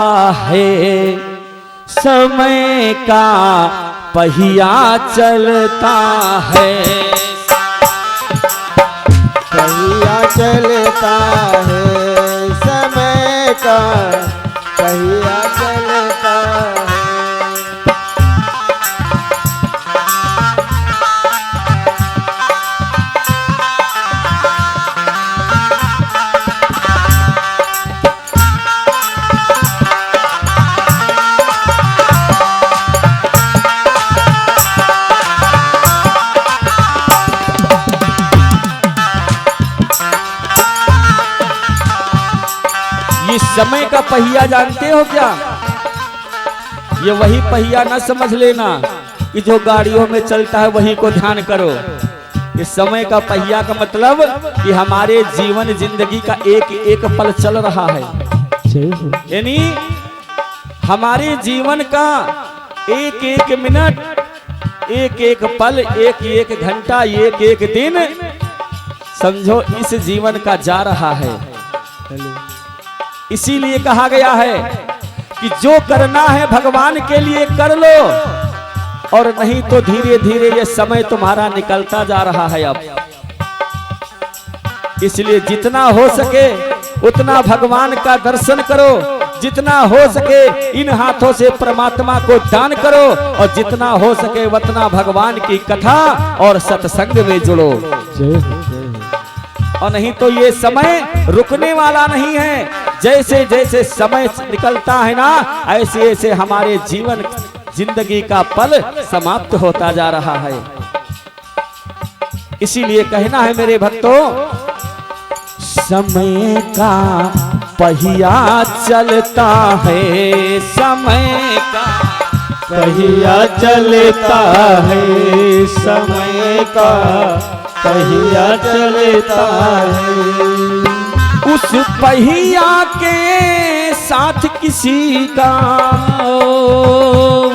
है समय का पहिया चलता है, पहिया चलता है, समय का पहिया चलता है। ये समय का पहिया जानते हो क्या? ये वही पहिया ना समझ लेना कि जो गाड़ियों में चलता है वही को ध्यान करो। ये समय का पहिया का मतलब कि हमारे जीवन जिंदगी का एक एक पल चल रहा है, यानी हमारे जीवन का एक एक मिनट, एक एक पल, एक एक घंटा, एक एक दिन, समझो इस जीवन का जा रहा है। इसीलिए कहा गया है कि जो करना है भगवान के लिए कर लो, और नहीं तो धीरे धीरे ये समय तुम्हारा निकलता जा रहा है। अब इसलिए जितना हो सके उतना भगवान का दर्शन करो, जितना हो सके इन हाथों से परमात्मा को दान करो, और जितना हो सके उतना भगवान की कथा और सत्संग में जुड़ो। और नहीं तो ये समय रुकने वाला नहीं है। जैसे जैसे समय निकलता है ना, ऐसे ऐसे हमारे जीवन जिंदगी का पल समाप्त होता जा रहा है। इसीलिए कहना है मेरे भक्तों, समय का पहिया चलता है, समय का पहिया चलता है, समय का पहिया चलता है। उस पहिया के साथ किसी का,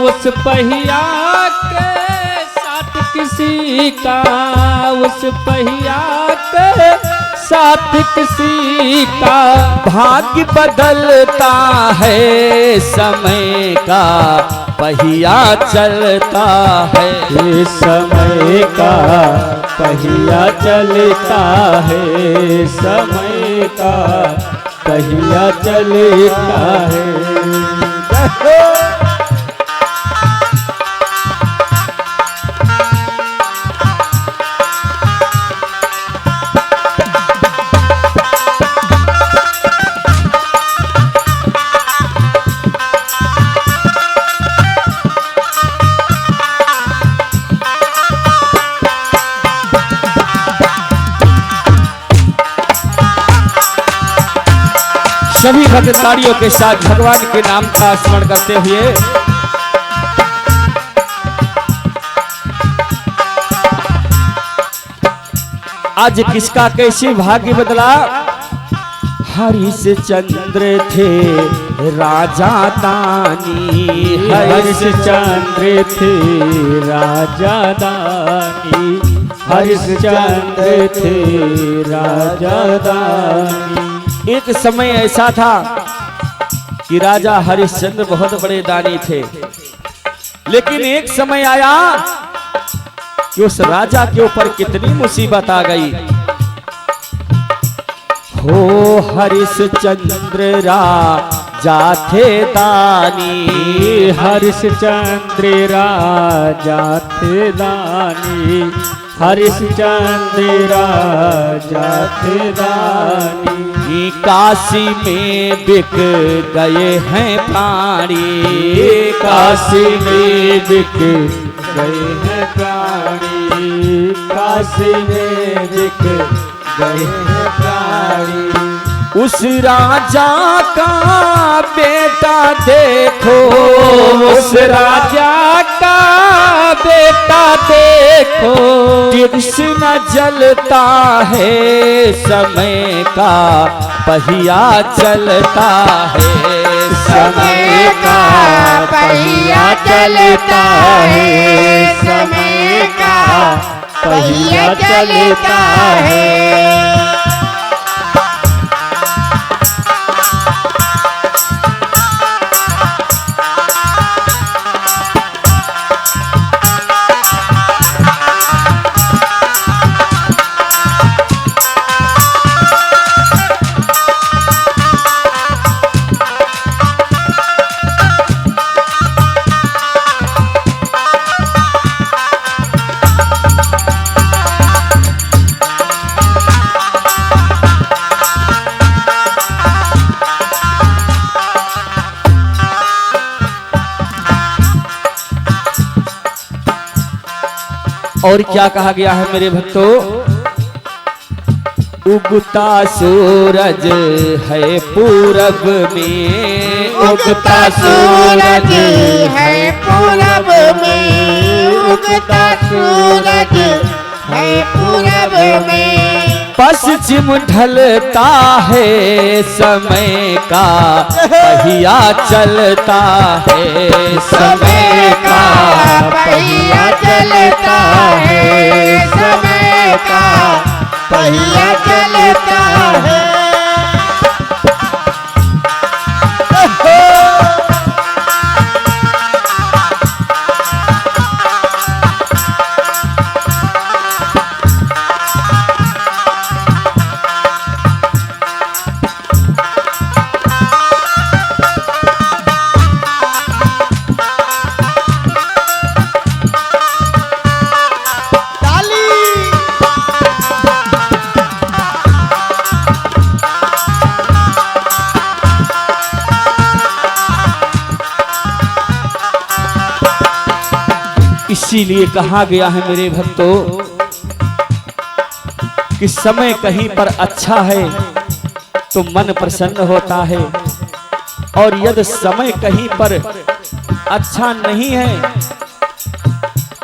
उस पहिया के साथ किसी का, उस पहिया के साथ किसी का भाग्य बदलता है, समय का पहिया चलता है, समय का पहिया चलता है, समय का पहिया चलता है। सभी भक्तसारियों के साथ भगवान के नाम का स्मरण करते हुए आज किसका कैसी भाग्य बदला। हरिश्चंद्र थे राजा दानी, हरिश्चंद्र थे राजा दानी, हरिश्चंद्र थे राजा दानी। एक समय ऐसा था कि राजा हरिश्चंद्र बहुत बड़े दानी थे, लेकिन एक समय आया कि उस राजा के ऊपर कितनी मुसीबत आ गई। हो हरिश्चंद्र राजा थे दानी, हरिश्चंद्र राजा थे दानी, हरिश्चंद्र राजा थे दानी। काशी में बिक गए हैं प्राणी, काशी में बिक गए हैं प्राणी, काशी में बिक गए हैं प्राणी। उस राजा का बेटा देखो, उस राजा का बेटा देखो, कृष्ण जलता है, समय का पहिया चलता है, समय का पहिया चलता है, समय का पहिया चलता है। और क्या कहा गया है मेरे भक्तों? उगता सूरज है पूरब में, उगता सूरज है पूरब में, उगता सूरज है पूरब में। पश्चिम ढलता है समय का पहिया चलता है, समय का पहिया चलता है, समय का पहिया चलता है। इसीलिए कहा गया है मेरे भक्तों कि समय कहीं पर अच्छा है तो मन प्रसन्न होता है, और यदि समय कहीं पर अच्छा नहीं है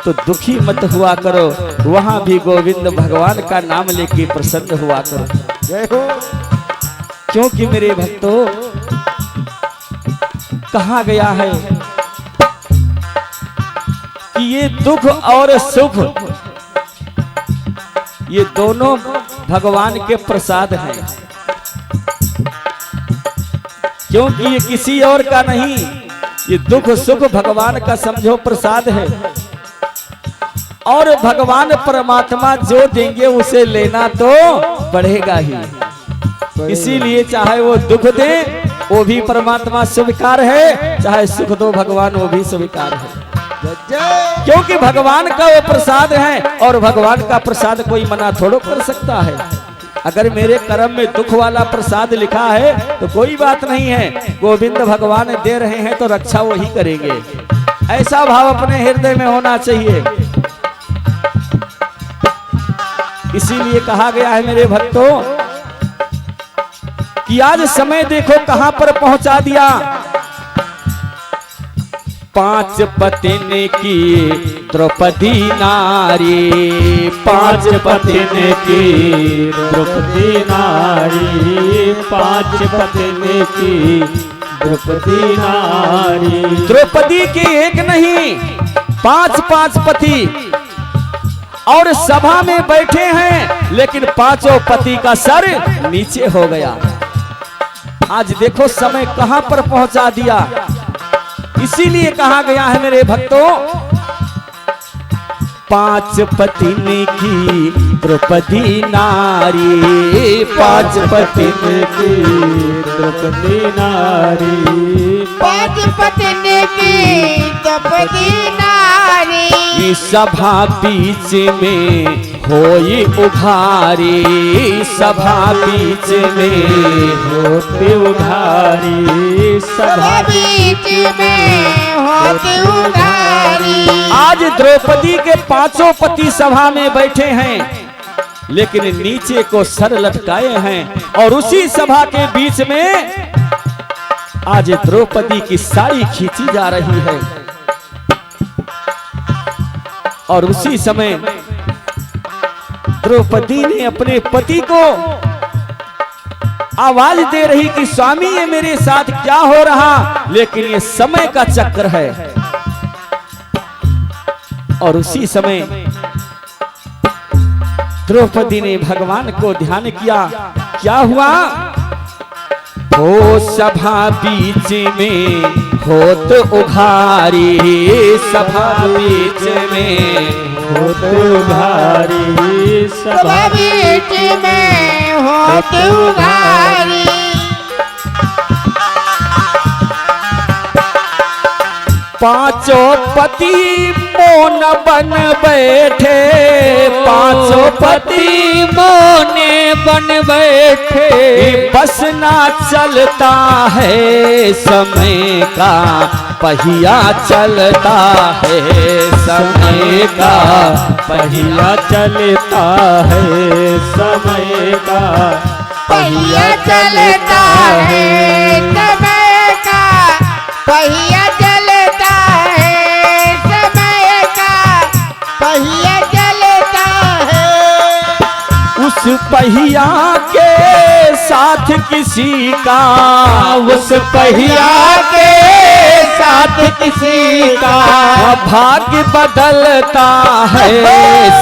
तो दुखी मत हुआ करो, वहां भी गोविंद भगवान का नाम लेके प्रसन्न हुआ करो। जय हो। क्योंकि मेरे भक्तों कहा गया है कि ये दुख और सुख ये दोनों भगवान के प्रसाद हैं, क्योंकि ये किसी और का नहीं, ये दुख सुख भगवान का समझो प्रसाद है। और भगवान परमात्मा जो देंगे उसे लेना तो बढ़ेगा ही, इसीलिए चाहे वो दुख दे वो भी परमात्मा स्वीकार है, चाहे सुख दो भगवान वो भी स्वीकार है, क्योंकि भगवान का वो प्रसाद है और भगवान का प्रसाद कोई मना थोड़ो कर सकता है। अगर मेरे कर्म में दुख वाला प्रसाद लिखा है तो कोई बात नहीं है, गोविंद भगवान दे रहे हैं तो रक्षा वही करेंगे, ऐसा भाव अपने हृदय में होना चाहिए। इसीलिए कहा गया है मेरे भक्तों कि आज समय देखो कहां पर पहुंचा दिया। 5 पतिन की द्रौपदी नारी, 5 पतिन की द्रौपदी नारी, 5 पतिन की द्रौपदी नारी। द्रौपदी के एक नहीं 5 पति, और सभा में बैठे हैं लेकिन 5 पति का सर नीचे हो गया। आज देखो समय कहां पर पहुंचा दिया। इसीलिए कहा गया है मेरे भक्तों 5 पतिन की द्रौपदी नारी, 5 पतिन की द्रौपदी नारी, 5 पतिन की द्रौपदी नारी। सभा बीच में होई उघारी, सभा बीच में होते उघारी, सभा बीच में होते उघारी। आज द्रौपदी के 5 पति सभा में बैठे हैं लेकिन नीचे को सर लटकाए हैं, और उसी सभा के बीच में आज द्रौपदी की साड़ी खींची जा रही है। और उसी समय द्रौपदी ने अपने पति को आवाज दे रही कि स्वामी ये मेरे साथ क्या हो रहा, लेकिन ये समय का चक्र है। और उसी समय द्रौपदी ने भगवान को ध्यान किया। क्या हुआ? हो सभा बीच में होत उघारी, सभा बीच में होते उघारी, सभा बीच में होते उघारी। 5 पति मौन बन बैठे, 5 पति मोने बन बैठे, बस ना चलता है समय का पहिया चलता है समय का पहिया चलता है समय का, पहिया चलता है समय का, पहिया चलता है समय का, पहिया चलता है। उस पहिया के साथ किसी का, उस पहिया के साथ किसी का भाग्य बदलता है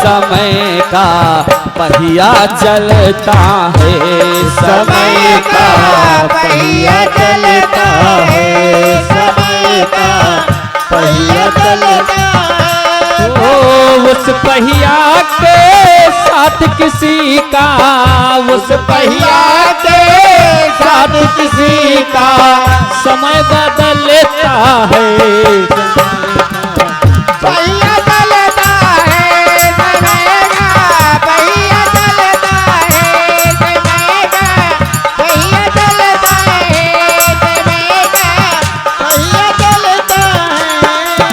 समय का पहिया चलता है समय का पहिया चलता है समय का, पहिया चलता है। ओ उस पहिया के साथ किसी का, उस पहिया के साथ किसी का समय बदलता है, पहिया चलता है समय का, पहिया चलता है समय का, पहिया चलता है समय का, पहिया चलता है।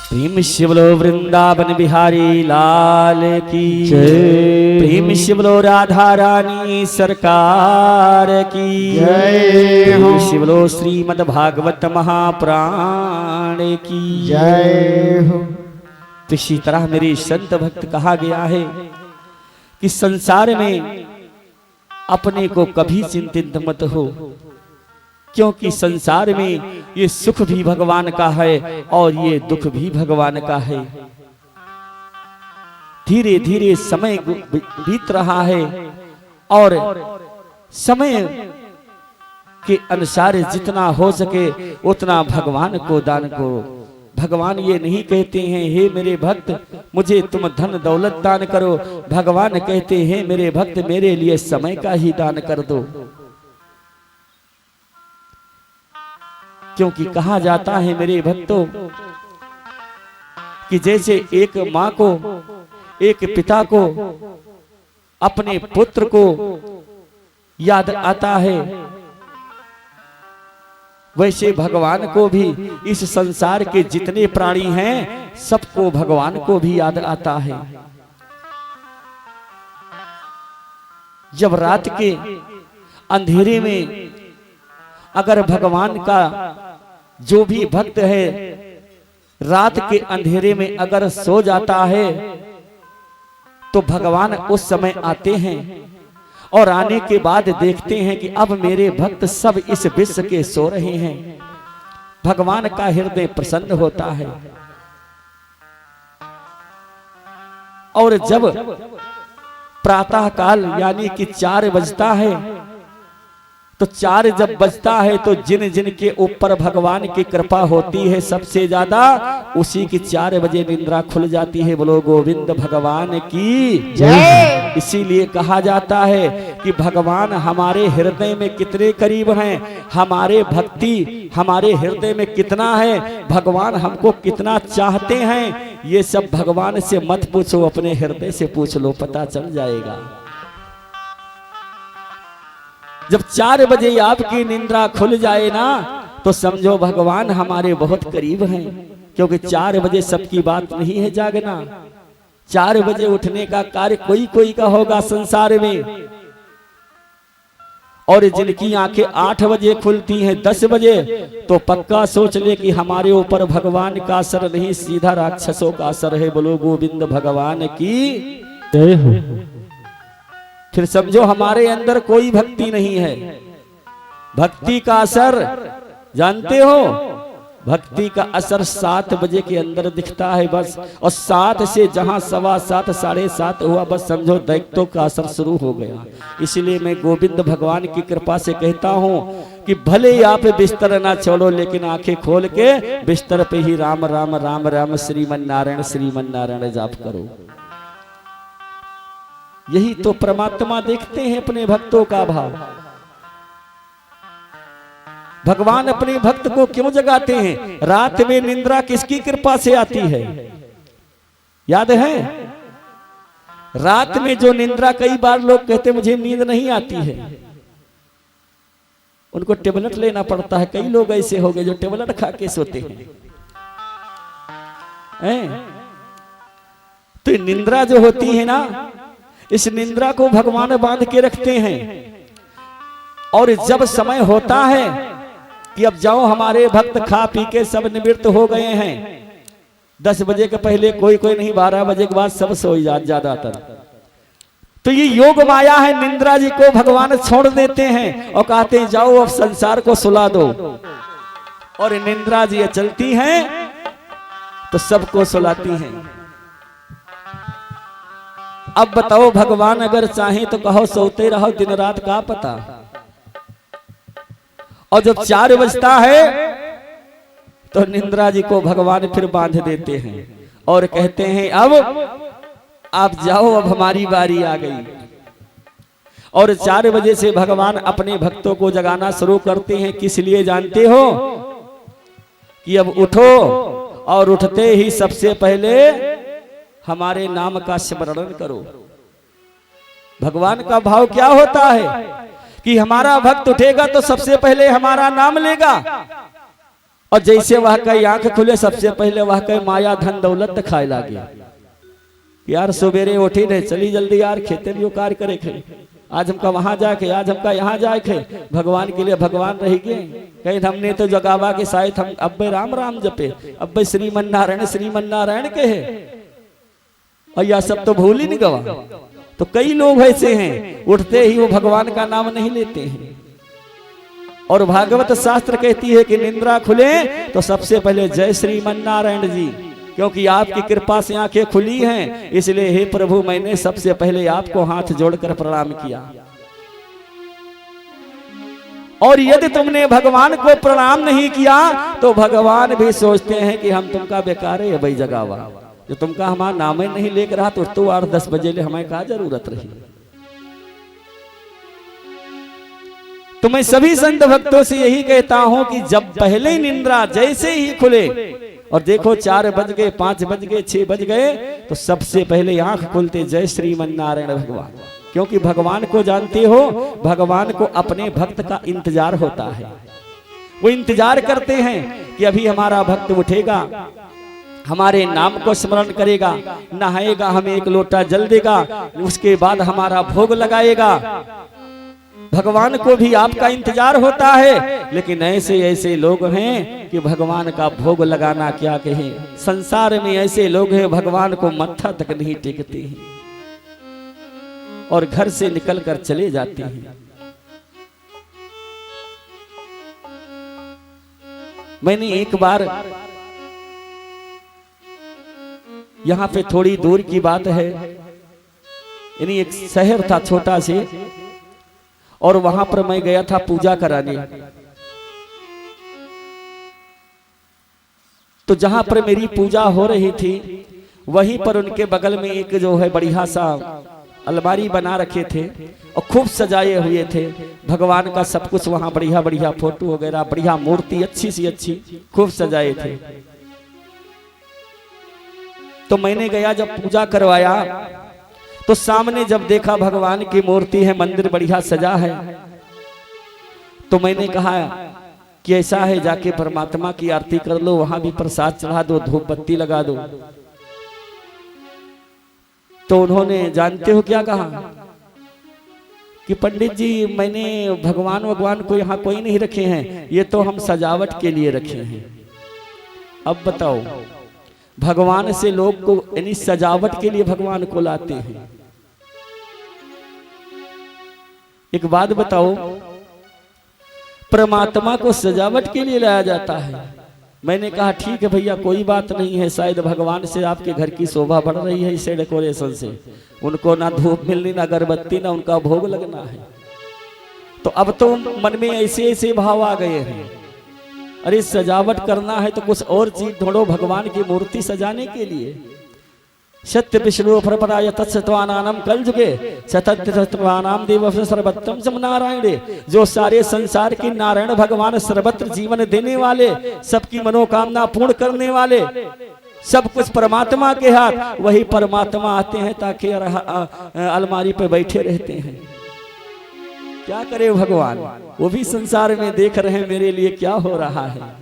प्रेम शिवलो वृंदावन बिहारी लाल की जय। प्रेम शिवलो राधा रानी सरकार की जय प्रेम हो। शिवलो श्रीमद् भागवत महाप्राण की जय हो। तो इसी तरह मेरे संत भक्त कहा गया है कि संसार में अपने को कभी चिंतित मत हो, क्योंकि संसार में ये सुख भी भगवान का है और ये दुख भी भगवान का है। धीरे धीरे समय बीत रहा है और समय के अनुसार जितना हो सके उतना भगवान को दान करो। भगवान ये नहीं कहते हैं हे मेरे भक्त मुझे तुम धन दौलत दान करो, भगवान कहते हैं मेरे भक्त मेरे लिए समय का ही दान कर दो। क्योंकि कहा जाता है मेरे भक्तों कि जैसे एक माँ को एक पिता को अपने पुत्र को याद आता है, वैसे भगवान को भी इस संसार के जितने प्राणी हैं सबको भगवान को भी याद आता है। जब रात के अंधेरे में अगर भगवान का जो भी भक्त है रात के अंधेरे में अगर सो जाता है तो भगवान उस समय आते हैं और आने के बाद देखते हैं कि अब मेरे भक्त सब इस विश्व के सो रहे हैं। भगवान का हृदय प्रसन्न होता है। और जब प्रातः काल यानी कि 4 बजता है तो 4 जब बजता है तो जिन जिन के ऊपर भगवान की कृपा होती है सबसे ज्यादा उसी की 4 बजे निद्रा खुल जाती है। बोलो गोविंद भगवान की जय। इसीलिए कहा जाता है कि भगवान हमारे हृदय में कितने करीब हैं, हमारे भक्ति हमारे हृदय में कितना है, भगवान हमको कितना चाहते हैं, ये सब भगवान से मत पूछो, अपने हृदय से पूछ लो, पता चल जाएगा। जब 4 बजे आपकी निद्रा खुल जाए ना तो समझो भगवान हमारे बहुत करीब हैं, क्योंकि 4 बजे सबकी बात नहीं है जागना। 4 बजे उठने का कार्य कोई कोई का होगा संसार में, और जिनकी आंखें 8 बजे खुलती हैं 10 बजे तो पक्का सोच ले कि हमारे ऊपर भगवान का असर नहीं, सीधा राक्षसों का असर है। बोलो गोविंद भगवान की जय हो। फिर समझो हमारे अंदर कोई भक्ति नहीं है। भक्ति का असर जानते हो, भक्ति का असर 7 बजे के अंदर दिखता है बस, और 7 से जहां 7:15 7:30 हुआ बस समझो दैत्यों का असर शुरू हो गया। इसलिए मैं गोविंद भगवान की कृपा से कहता हूं कि भले आप बिस्तर ना छोड़ो लेकिन आंखें खोल के बिस्तर पे ही राम राम राम राम श्रीमन नारायण जाप करो। यही तो परमात्मा देखते हैं अपने भक्तों का भाव। भगवान अपने भक्त को क्यों जगाते हैं? रात में निद्रा किसकी कृपा से आती है? याद है? रात में जो निंद्रा, कई बार लोग कहते मुझे नींद नहीं आती है, उनको टेबलेट लेना पड़ता है। कई लोग ऐसे हो गए जो टेबलेट खा के सोते हैं। तो निंद्रा जो होती है ना, इस निंद्रा को भगवान बांध के रखते हैं। और जब समय होता है कि अब जाओ, हमारे भक्त खा पी के सब निवृत्त हो गए हैं, 10 बजे के पहले कोई नहीं, 12 बजे के बाद सब सो ज्यादातर। तो ये योग माया है, निंद्रा जी को भगवान छोड़ देते हैं और कहते हैं जाओ अब संसार को सुला दो। और निंद्रा जी चलती हैं तो सबको सुलाती हैं। अब बताओ, भगवान अगर चाहे तो कहो सोते रहो दिन रात, का पता। और जब 4 बजता है तो निंद्रा जी को भगवान फिर बांध देते हैं और कहते हैं अब आप जाओ, अब हमारी बारी आ गई। और 4 बजे से भगवान अपने भक्तों को जगाना शुरू करते हैं। किस लिए जानते हो? कि अब उठो, और उठते ही सबसे पहले हमारे नाम का स्मरण करो। भगवान का भाव क्या होता है कि हमारा भक्त उठेगा तो सबसे पहले हमारा नाम लेगा। और जैसे वह कई आंख खुले, सबसे पहले वह कई माया धन दौलत खाए लागे। यार सवेरे उठी रहे, चली जल्दी यार, खेते भी कार्य करे खे, आज हमका वहां जाके, आज हमका यहाँ जाए खे। भगवान के लिए भगवान रह गए। कहीं हमने तो जगावा के शायद हम अब्बे राम राम जपे, अब्बे श्रीमन नारायण के है, और यह सब तो भूल ही नहीं गवा। तो कई लोग ऐसे हैं, उठते ही वो भगवान का नाम नहीं लेते हैं। और भागवत शास्त्र कहती है कि निंद्रा खुले तो सबसे पहले जय श्रीमन नारायण जी, क्योंकि आपकी कृपा से आंखें खुली हैं, इसलिए हे प्रभु मैंने सबसे पहले आपको हाथ जोड़कर प्रणाम किया। और यदि तुमने भगवान को प्रणाम नहीं किया तो भगवान भी सोचते हैं कि हम तुमका बेकार है भाई जगावा, जो तुमका हमारा नाम ही नहीं लेकर रहा तो 8-10 बजे ले हमें क्या जरूरत रही। तो मैं सभी संत भक्तों से यही कहता हूं कि जब पहले निंद्रा जैसे ही खुले, और देखो 4 बज गए, 5 बज गए, 6 बज गए, तो सबसे पहले आंख खुलते जय श्रीमन नारायण भगवान। क्योंकि भगवान को जानते हो, भगवान को अपने भक्त का इंतजार होता है। वो इंतजार करते हैं कि अभी हमारा भक्त उठेगा, हमारे नाम को स्मरण करेगा, नहाएगा, हमें 1 लोटा जल देगा, उसके बाद हमारा भोग लगाएगा। भगवान को भी आपका इंतजार होता है। लेकिन ऐसे लोग हैं कि भगवान का भोग लगाना क्या कहें। संसार में ऐसे लोग हैं भगवान को मत्था तक नहीं टेकते हैं और घर से निकलकर चले जाते हैं। मैंने एक बार, यहाँ पे थोड़ी दूर की बात है, यानी एक शहर था छोटा से, और वहां पर मैं गया था पूजा कराने। तो जहां पर मेरी पूजा हो रही थी वहीं पर उनके बगल में एक जो है बढ़िया सा अलमारी बना रखे थे और खूब सजाए हुए थे भगवान का सब कुछ, वहां बढ़िया बढ़िया फोटो वगैरह, बढ़िया मूर्ति अच्छी सी अच्छी खूब सजाए थे। तो मैंने गया, जब पूजा करवाया तो सामने जब देखा भगवान की मूर्ति है, मंदिर बढ़िया सजा है, तो मैंने कहा कि ऐसा है जाके परमात्मा की आरती कर लो, वहां भी प्रसाद चढ़ा दो, धूप बत्ती लगा दो। तो उन्होंने जानते हो क्या कहा कि पंडित जी मैंने भगवान को यहाँ कोई नहीं रखे हैं, ये तो हम सजावट के लिए रखे हैं। अब बताओ, भगवान से लोग को यानी सजावट के लिए भगवान को लाते हैं। एक बात बताओ, परमात्मा को सजावट के लिए लाया जाता है। मैंने कहा ठीक है भैया, कोई बात नहीं है, शायद भगवान से आपके घर की शोभा बढ़ रही है इसे डेकोरेशन से, उनको ना धूप मिलनी, ना अगरबत्ती, ना उनका भोग लगना है। तो अब तो मन में ऐसे ऐसे भाव आ गए हैं, अरे सजावट करना है तो कुछ और चीज ढूंढो भगवान की मूर्ति सजाने के लिए। सत्य विष्णु परपराय तत्सत्वानाम कल जुगे सतत्वानाम देव सर्वोत्तम सम नारायणे। जो सारे संसार के नारायण भगवान सर्वत्र जीवन देने वाले, सबकी मनोकामना पूर्ण करने वाले, सब कुछ परमात्मा के हाथ। वही परमात्मा आते हैं ताकि अलमारी पे बैठे रहते हैं। क्या करे भगवान, वो भी संसार में देख रहे हैं मेरे लिए क्या हो रहा है।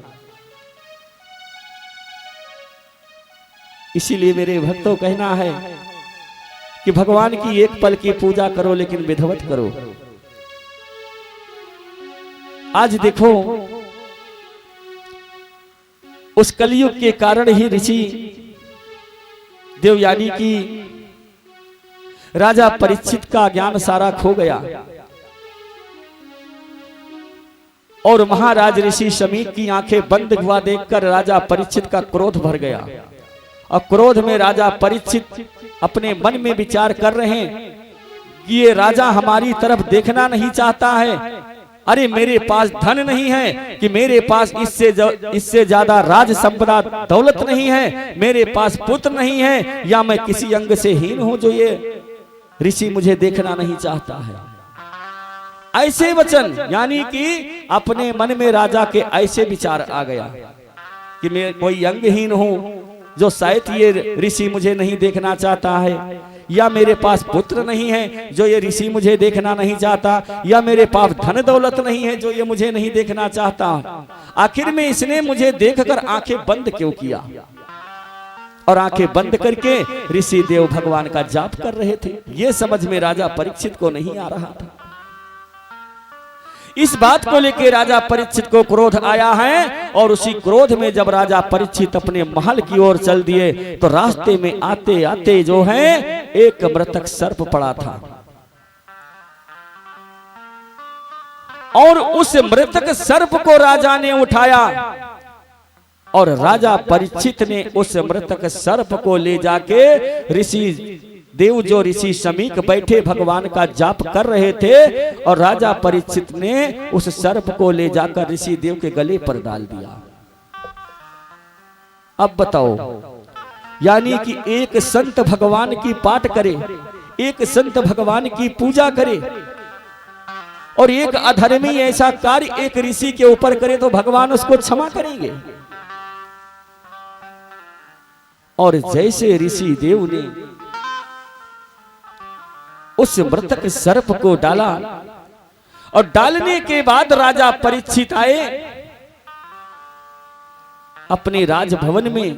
इसीलिए मेरे भक्तों कहना है कि भगवान की एक पल की पूजा करो लेकिन विधिवत करो। आज देखो उस कलयुग के कारण ही ऋषि देवयानी की राजा परीक्षित का ज्ञान सारा खो गया और महाराज ऋषि शमीक की आंखें बंद हुआ देखकर राजा परीक्षित का क्रोध भर गया। और क्रोध में राजा परीक्षित अपने मन में विचार कर रहे हैं कि ये राजा हमारी तरफ देखना नहीं चाहता है। अरे मेरे पास धन नहीं है कि मेरे पास इससे ज्यादा राज संपदा दौलत नहीं है, मेरे पास पुत्र नहीं है, या मैं किसी अंग से हीन हूं जो ये ऋषि मुझे देखना नहीं चाहता है। ऐसे वचन यानी कि अपने मन में राजा के ऐसे विचार आ गया कि मैं कोई अंगहीन हूं जो शायद ये ऋषि मुझे नहीं देखना चाहता है, या मेरे पास पुत्र नहीं है जो ये ऋषि मुझे देखना नहीं चाहता, या मेरे पास धन दौलत नहीं है जो ये मुझे नहीं देखना चाहता। आखिर में इसने मुझे देखकर आंखें बंद क्यों किया? और आंखें बंद करके ऋषि देव भगवान का जाप कर रहे थे। ये समझ में राजा परीक्षित को नहीं आ रहा था। इस बात को लेकर राजा परीक्षित को क्रोध आया है और उसी क्रोध में जब राजा परीक्षित अपने महल की ओर चल दिए तो रास्ते में आते आते जो है एक मृतक सर्प पड़ा था और उस मृतक सर्प को राजा ने उठाया और राजा परीक्षित ने उस मृतक सर्प को ले जाके ऋषि देव जो ऋषि शमीक बैठे भगवान का जाप कर रहे थे, और राजा परीक्षित ने उस सर्प को ले जाकर ऋषि देव के गले पर डाल दिया। अब बताओ, यानी कि एक संत भगवान की पाठ करे, एक संत भगवान की पूजा करे और एक अधर्मी ऐसा कार्य एक ऋषि के ऊपर करे तो भगवान उसको क्षमा करेंगे? और जैसे ऋषि देव ने उस मृतक सर्प को डाला और डालने के बाद राजा परीक्षित आए अपने राजभवन में,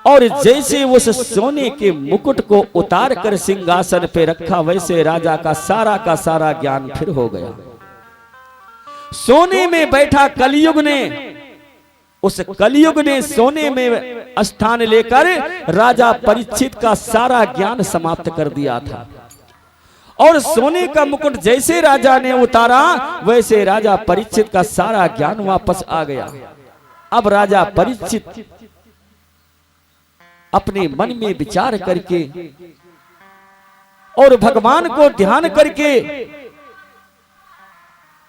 और जैसे उस सोने के मुकुट को उतार कर सिंहासन पे रखा वैसे राजा का सारा ज्ञान फिर हो गया। सोने में बैठा कलयुग ने, उस कलयुग ने सोने में स्थान लेकर राजा परीक्षित का सारा ज्ञान समाप्त कर दिया था। और सोने का मुकुट जैसे राजा ने उतारा वैसे राजा परीक्षित का सारा ज्ञान वापस आ गया। अब राजा परीक्षित अपने मन में विचार करके और भगवान को ध्यान करके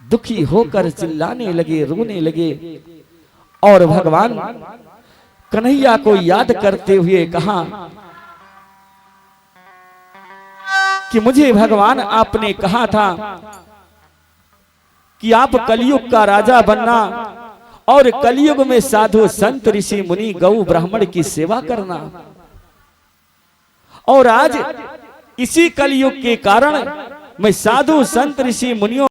दुखी होकर चिल्लाने लगे, रोने लगे और भगवान कन्हैया को याद करते हुए कहा कि मुझे भगवान आपने कहा था कि आप कलयुग का राजा बनना और कलयुग में साधु संत ऋषि मुनि गौ ब्राह्मण की सेवा करना, और आज इसी कलयुग के कारण मैं साधु संत ऋषि मुनियों